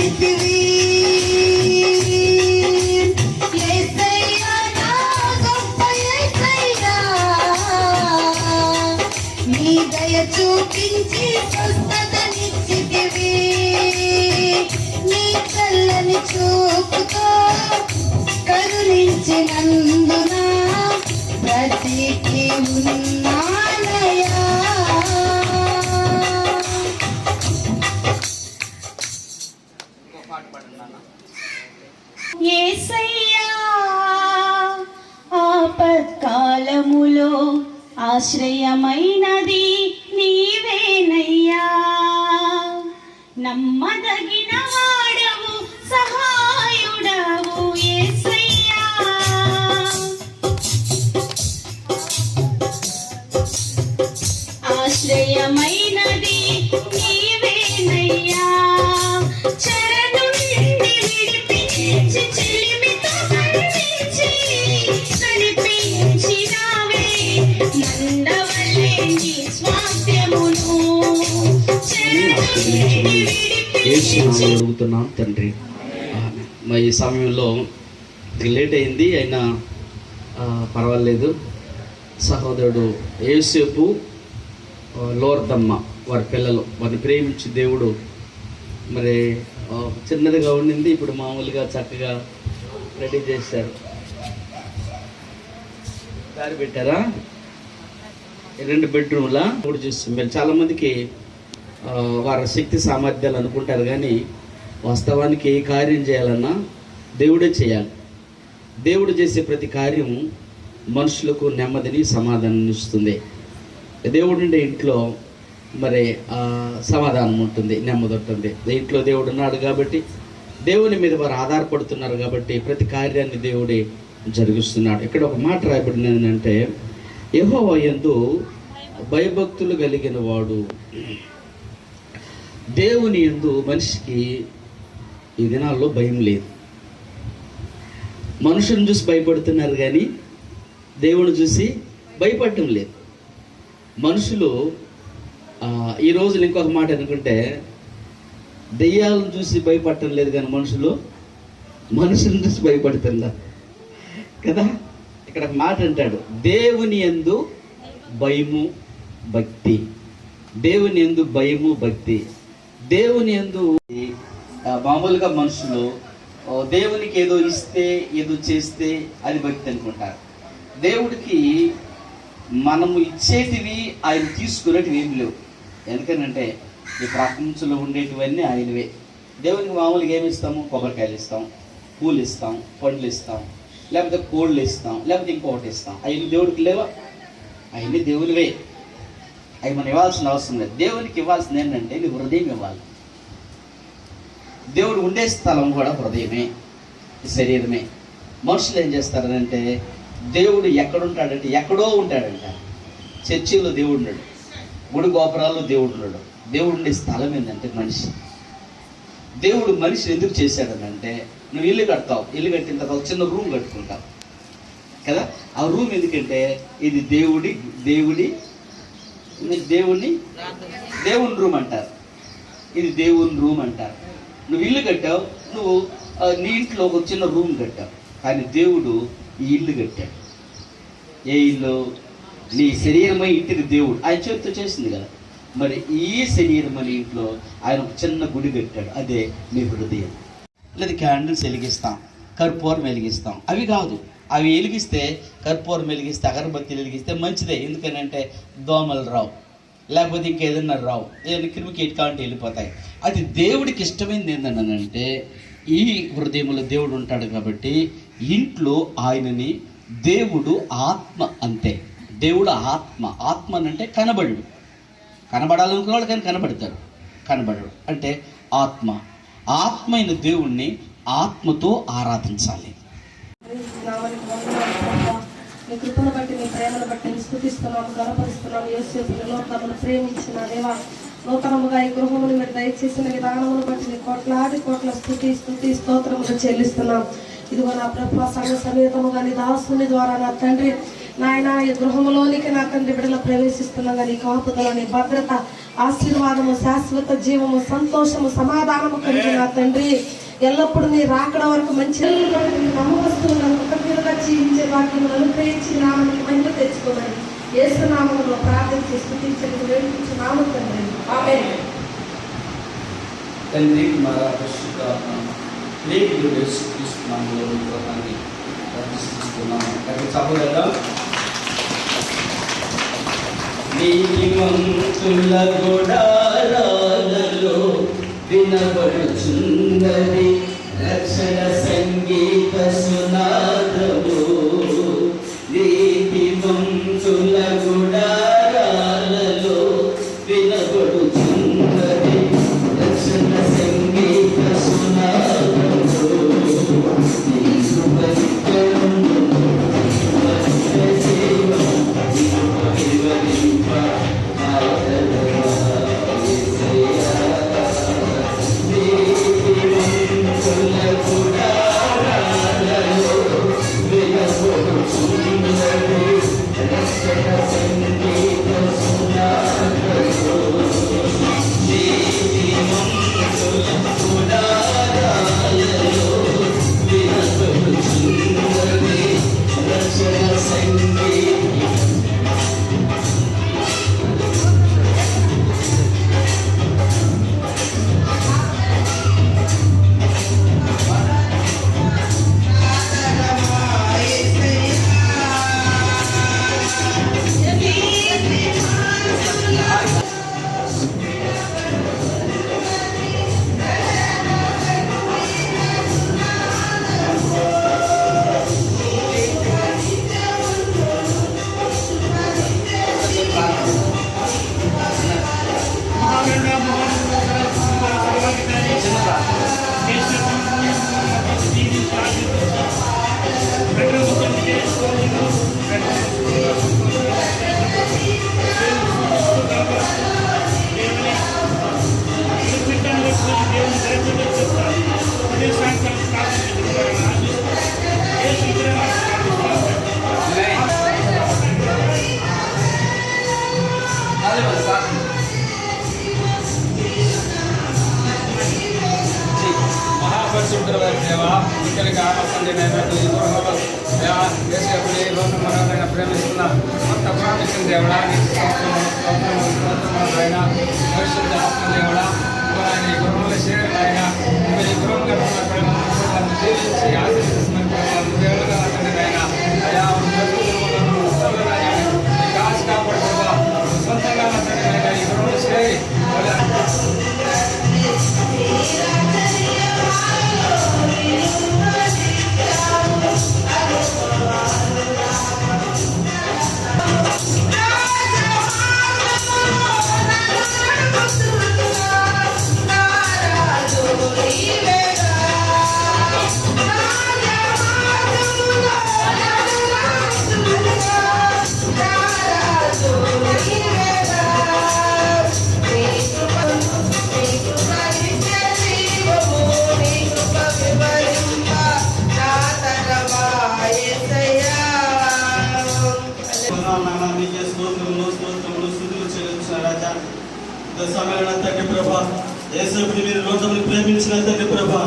చేసితివి యేసయ్యా నా గొప్ప యేసయ్యా నీ దయ చూపించి స్వస్థతనిచ్చితివి నీ చల్లని చూపుతో కరుణించినందున బ్రతికి ఉన్నానయ్యా. యేసయ్యా ఆపత్కాలములో ఆశ్రయమైనది నీవేనయ్యా. నమ్మదగిన వాడవు సహాయుడవు యేసయ్యా. ఆశ్రయమైనది నీవేనయ్యా. అడుగుతున్నాం తండ్రి. మరి ఈ సమయంలో లేట్ అయింది అయినా పర్వాలేదు. సహోదరుడు యేసేపు లోర్దమ్మ వారి పిల్లలు వారిని ప్రేమించి దేవుడు మరి చిన్నదిగా ఉండింది, ఇప్పుడు మామూలుగా చక్కగా రెడీ చేశారు. దారి పెట్టారా 2 బెడ్రూమ్లా కూడా చూస్తుంది. చాలామందికి వారి శక్తి సామర్థ్యాలు అనుకుంటారు, కానీ వాస్తవానికి ఏ కార్యం చేయాలన్నా దేవుడే చేయాలి. దేవుడు చేసే ప్రతి కార్యం మనుషులకు నెమ్మదిని సమాధానం ఇస్తుంది. దేవుడు ఉండే ఇంట్లో మరి సమాధానం ఉంటుంది, నెమ్మది ఉంటుంది. ఇంట్లో దేవుడు ఉన్నాడు కాబట్టి, దేవుని మీద వారు ఆధారపడుతున్నారు కాబట్టి ప్రతి కార్యాన్ని దేవుడే జరిగిస్తున్నాడు. ఇక్కడ ఒక మాట రాయబడినది ఏంటంటే, యెహోవా యందు భయభక్తులు కలిగిన వాడు. దేవుని యందు మనిషికి ఈ దినాల్లో భయం లేదు. మనుషులను చూసి భయపడుతున్నారు కానీ దేవుని చూసి భయపడటం లేదు. మనుషులు ఈ రోజులు ఇంకొక మాట అనుకుంటే, దెయ్యాలను చూసి భయపడటం లేదు కానీ మనుషులను చూసి భయపడుతున్నారు కదా. ఇక్కడ మాట అంటాడు, దేవుని యందు భయము భక్తి. దేవుని యందు భయము భక్తి. దేవుని యందు మామూలుగా మనుషులు దేవునికి ఏదో ఇస్తే ఏదో చేస్తే అది భక్తి అనుకుంటారు. దేవుడికి మనము ఇచ్చేటివి ఆయన తీసుకునేటివి ఏమి లేవు. ఎందుకనంటే ఈ ప్రపంచంలో ఉండేటివన్నీ ఆయనవే. దేవునికి మామూలుగా ఏమి ఇస్తాము? కొబ్బరికాయలు ఇస్తాం, పూలు ఇస్తాం, పండ్లు ఇస్తాం, లేకపోతే కోళ్ళు ఇస్తాం, లేకపోతే ఇంకొకటి ఇస్తాం. అవి దేవుడికి లేవా? అవన్నీ దేవునివే. అవి మనం ఇవ్వాల్సిన అవసరం లేదు. దేవునికి ఇవ్వాల్సింది ఏంటంటే నీ హృదయం ఇవ్వాలి. దేవుడు ఉండే స్థలం కూడా హృదయమే, శరీరమే. మనుషులు ఏం చేస్తారంటే, దేవుడు ఎక్కడుంటాడంటే ఎక్కడో ఉంటాడంట. చర్చిలో దేవుడు ఉన్నాడు, గుడి గోపురాల్లో దేవుడు ఉన్నాడు. దేవుడు ఉండే స్థలం ఏంటంటే మనిషి. దేవుడు మనిషిని ఎందుకు చేశాడనంటే, నువ్వు ఇల్లు కడతావు, ఇల్లు కట్టిన తర్వాత చిన్న రూమ్ కట్టుకుంటావు కదా. ఆ రూమ్ ఎందుకంటే ఇది దేవుని రూమ్ అంటారు, ఇది దేవుని రూమ్ అంటారు. నువ్వు ఇల్లు కట్టావు, నువ్వు నీ ఇంట్లో ఒక చిన్న రూమ్ కట్టావు, కానీ దేవుడు ఈ ఇల్లు కట్టాడు. ఏ ఇల్లు? నీ శరీరమై ఇంటిని దేవుడు ఆయన చేతితో చేసింది కదా. మరి ఈ శరీరం అనే ఇంట్లో ఆయన ఒక చిన్న గుడి కట్టాడు, అదే నీ హృదయం. లేదా క్యాండిల్స్ వెలిగిస్తాం, కర్పూరం వెలిగిస్తాం, అవి కాదు. అవి వెలిగిస్తే, కర్పూరం వెలిగిస్తే, అగరబత్తిలు వెలిగిస్తే మంచిదే. ఎందుకనంటే దోమలు రావు, లేకపోతే ఇంకేదన్నా రావు, ఏదైనా క్రిమికీటకాలు వెళ్ళిపోతాయి. అది దేవుడికి ఇష్టమైనది ఏంటంటే, ఈ హృదయంలో దేవుడు ఉంటాడు కాబట్టి ఇంట్లో ఆయనని దేవుడు ఆత్మ అంతే. దేవుడు ఆత్మ అంటే కనబడాలనుకున్న వాళ్ళు కానీ కనబడడు అంటే ఆత్మ అయిన దేవుణ్ణి ఆత్మతో ఆరాధించాలి. నీ కృపను బట్టి, నీ ప్రేమను బట్టి స్తుతిస్తున్నాము, గణపరుస్తున్నాము. యేసేపుని లోకమును ప్రేమించిన దేవా, నూతనముగా ఈ గృహమును మీరు దయచేసిన విధానమును బట్టి నీ కోట్ల స్తుతి స్తోత్రములు చెల్లిస్తున్నాం. ఇదిగో నా ప్రభు సంఘ సమేతముగా నీ దాసుని ద్వారా నా తండ్రి నాయన ఈ గృహంలోనికి నా తండ్రి బిడ్డలు ప్రవేశిస్తున్నాగా నీ కాపుదల, నీ భద్రత, ఆశీర్వాదము, శాశ్వత జీవము, సంతోషము, సమాధానము కలిగి నా తండ్రి ఎల్లప్పుడూ నీ రాకడ వరకు మంచి నమ్మకస్తులను కృతజ్ఞతగా జీవించే వాక్యములను అనుగ్రహించి నామనికి మహిమ తెచ్చుకోమని యేసు నామములో ప్రార్థించి స్తుతించడానికి వేడుకుంటున్నాము తండ్రి. ఆమేన్. తండ్రి కుమార పరిశుద్ధాత్మ లేఖలు యేసుక్రీస్తునామములో విగ్రహాన్ని ప్రతిష్ఠిస్తున్నాము. సహోదరుడా, నీతిమంతుల గుడారాలలో వినబడుచున్నది రక్షణ సంగీత సునాదము. నీతిమంతుల గుడారాలలో వినబడుచున్నది రక్షణ సంగీత సునాదము. మహాపరిశుద్ధుడైన దేవా, ఇక్కడికి ఆపండి మనోహరంగా ప్రేమిస్తున్న అంత ప్రామిషన్ దేవుడా, ఆయన పరిశుద్ధ ఆత్మ దేవుడా, ఆయన ఈ గృహంలో చేరిన ఆయన ఈ గృహంగా జీవించి ఆశిస్తున్న దేవుడుగా అతని ఆయన అయా కాసు కాపాడుకోవా సొంతంగా అతని ఆయన ఈ గృహంలో చేరి మీరు లోకమును ప్రేమించిన తండ్రి ప్రభా,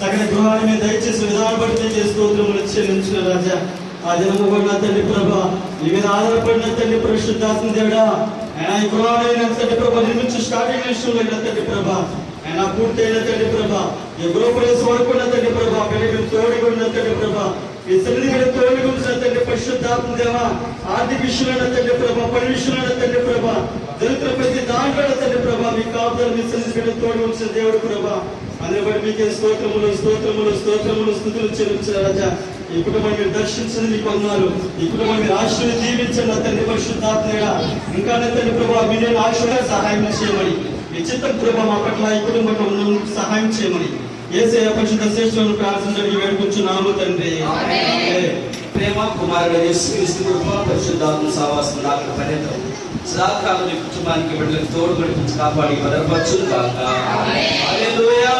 తగిన గృహాన్ని మీరు దయచేసి విధానం బట్టి స్తోత్రములు చెల్లించిన రాజా. ఆ దినము కూడా తండ్రి ప్రభా, నీ మీద ఆధారపడిన తండ్రి పరిశుద్ధాత్మ దేవుడా, ఆయన ఈ గృహాన్ని తండ్రి ప్రభా నిర్మించి స్టార్టింగ్ విషయంలో తండ్రి ప్రభా, ఆయన పూర్తయిన తండ్రి ప్రభా, ఈ గృహప్రవేశం వరకు తండ్రి ప్రభా, మేము తోడుకున్న తండ్రి ప్రభా, ఈ సన్నిధి మీద తోడుకున్న తండ్రి పరిశుద్ధాత్మ దేవా, ఆర్థిక విషయంలో తండ్రి ప్రభా, పని విషయంలో తండ్రి ప్రభా, దళితుల ప్రతి దాంట్లో తండ్రి ప్రభా, మీ కాపుదలు మీ సన్నిధి మీద తోడు ఉంచిన దేవుడు ప్రభా, అందరి బట్టి మీకే స్తోత్రములు స్తోత్రములు స్తోత్రములు స్థుతులు చెల్లించిన రాజా. ఈ కుటుంబాన్ని మీరు దర్శించండి, మీకు వందనాలు. ఈ కుటుంబాన్ని మీరు ఆశీర్వదించి దీవించండి తండ్రి పరిశుద్ధాత్మ. ఇంకా తండ్రి ప్రభా, మీరు ఆశీర్వాద సహాయం చేయమని, మీ చిత్తం ప్రభా మా పట్ల ఈ కుటుంబంలో సహాయం చేయమని యేసయ్య పరిశుద్ధ శ్రేష్ఠులను ప్రార్థించడానికి వేడుకుంటున్నాము తండ్రి. ప్రేమ కుమారుడు యేసుక్రీస్తు కృప పరిశుద్ధాత్మ సహవాసం నాకు పర్యంతం సదాకాలం మీ కుటుంబానికి బిడ్డలకు తోడు నడిపించి కాపాడి భద్రపరచును గాక. హల్లెలూయా.